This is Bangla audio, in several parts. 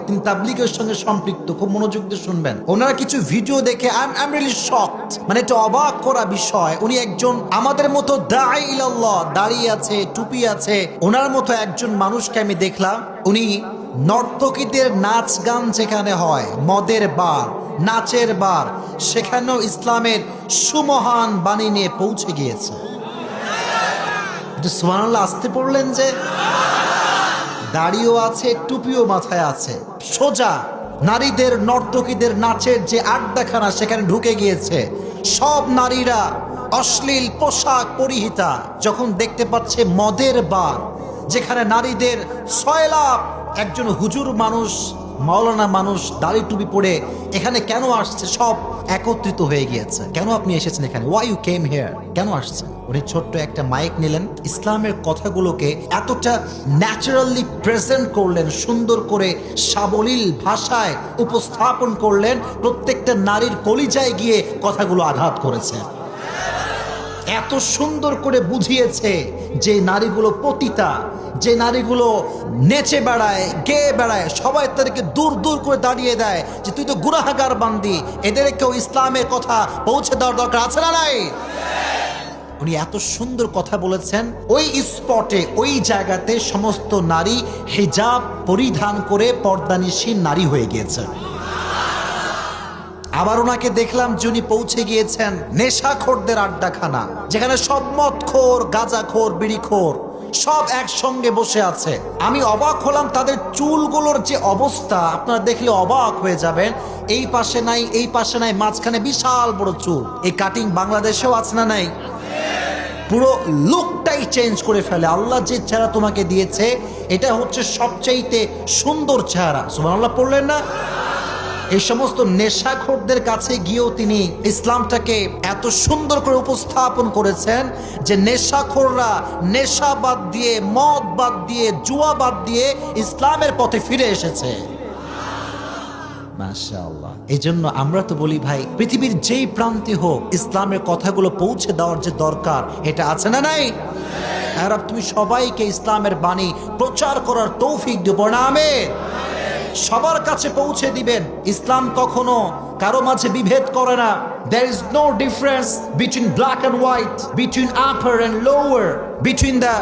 তিনি তাবলীগের সঙ্গে সম্পৃক্ত। খুব মনোযোগ দিয়ে শুনবেন। ওনারা কিছু ভিডিও দেখে আই এম রিয়েলি শকড, মানে এটা অবাক করা বিষয়। উনি একজন আমাদের মতো দাঈ ইলাল্লাহ, দাঁড়িয়ে আছে, টুপি আছে, ওনার মতো একজন মানুষকে আমি দেখলাম। উনি নর্তকীদের নাচ গান যেখানে হয়, মদের বার, নাচের বার, সেখানেও ইসলামের সুমহান বাণী নিয়ে পৌঁছে গিয়েছে। সুবহানাল্লাহ আসতে পড়লেন যে, দাড়িও আছে, টুপিও মাথায় আছে, সোজা নারীদের নর্তকীদের নাচের যে আড্ডাখানা সেখানে ঢুকে গিয়েছে। সব নারীরা অশ্লীল পোশাক পরিহিতা, যখন দেখতে পাচ্ছে মদের বার যেখানে নারীদের সয়লাভ, একজন হুজুর মানুষ, মাওলানা মানুষ দাড়ি টুপি পরে এখানে কেন আসছে, সব একত্রিত হয়ে গিয়েছে। কেন আপনি এসেছেন এখানে? Why you came here? কেন আসছেন? উনি ছোট্ট একটা মাইক নিলেন, ইসলামের কথাগুলোকে এতটা ন্যাচারালি প্রেজেন্ট করলেন, সুন্দর করে সাবলীল ভাষায় উপস্থাপন করলেন, প্রত্যেকটা নারীর কলিজায় গিয়ে কথাগুলো আঘাত করেছে। এত সুন্দর করে বুঝিয়েছে যে নারীগুলো পতিতা, যে নারীগুলো নেচে বেড়ায়, গেয়ে বেড়ায়, সবাই তাদেরকে দূর দূর করে দাঁড়িয়ে দেয় যে তুই তো গুনাহগার বান্দি, এদেরকেও ইসলামের কথা পৌঁছে দেওয়ার দরকার আছে না নাই? উনি এত সুন্দর কথা বলেছেন। ওই স্পটে, ওই জায়গাতে সমস্ত নারী হিজাব পরিধান করে পর্দানিশীন নারী হয়ে গিয়েছে। আবার ওনাকে দেখলাম যিনি পৌঁছে গিয়েছেন নেশাখোরদের আড্ডাখানা, যেখানে সব মদখোর, গাঁজাখোর, বিড়িখোর সব একসঙ্গে বসে আছে। আমি অবাক হলাম তাদের চুলগুলোর যে অবস্থা, আপনারা দেখলে অবাক হয়ে যাবেন। এই পাশে নাই, এই পাশে নাই, মাঝখানে বিশাল বড় চুল। এই কাটিং বাংলাদেশেও আছে না নাই? পুরো লুকটাই চেঞ্জ করে ফেলে। আল্লাহ যে চেহারা তোমাকে দিয়েছে এটা হচ্ছে সবচাইতে সুন্দর চেহারা। সুবহানাল্লাহ পড়লেন না? এই সমস্ত নেশাখোরদের কাছে গিয়েও তিনি ইসলামটাকে এত সুন্দর করে উপস্থাপন করেছেন যে নেশাখোররা নেশা বাদ দিয়ে, মদ বাদ দিয়ে, জুয়া বাদ দিয়ে ইসলামের পথে ফিরে এসেছে। মাশাআল্লাহ। এই জন্য আমরা তো বলি ভাই, পৃথিবীর যেই প্রান্তে হোক ইসলামের কথাগুলো পৌঁছে দেওয়ার যে দরকার, এটা আছে না নাই? আর তুমি সবাইকে ইসলামের বাণী প্রচার করার তৌফিক দিও না, আমিন। সবার কাছে পৌঁছে দিবেন। ইসলাম কখনো কারো মাঝে বিভেদ করে না। There is no difference between black and white, between upper and lower, between the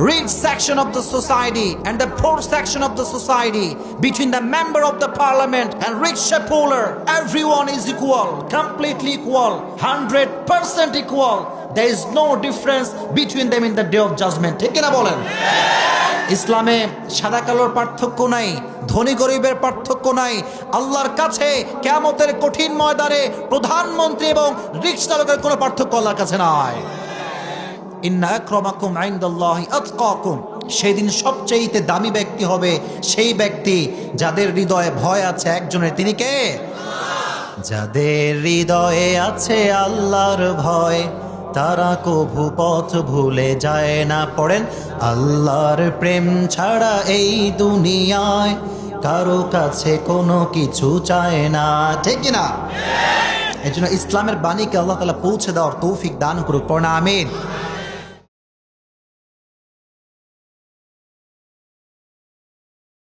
rich section of the society and the poor section of the society, between the member of the parliament and rickshaw-puller. Everyone is equal, completely equal, 100% equal. There is no difference between them in the day of judgment. ঠিক কিনা বলেন? ইসলামে সাদা কালোর পার্থক্য নাই, ধনী গরিবের পার্থক্য নাই। আল্লাহর কাছে কিয়ামতের কঠিন ময়দানে প্রধানমন্ত্রী এবং রিকশা চালকের কোনো পার্থক্য আল্লাহর কাছে নাই। ইন্না আকরামাকুম ইনদাল্লাহি আতকাকুম। সেদিন সবচেয়ে দামি ব্যক্তি হবে সেই ব্যক্তি যাদের হৃদয়ে ভয় আছে একজনের, তিনি কে? যাদের হৃদয়ে আছে আল্লাহর ভয়, তারা কভু পথ ভুলে যায় না। পড়েন, আল্লাহর প্রেম ছাড়া এই দুনিয়ায় কারো কাছে কোনো কিছু চায় না। ঠিক কিনা? এই জন্য ইসলামের বাণীকে আল্লাহ তাআলা পৌঁছে দেওয়ার তৌফিক দান করুক। পড়েন আমিন।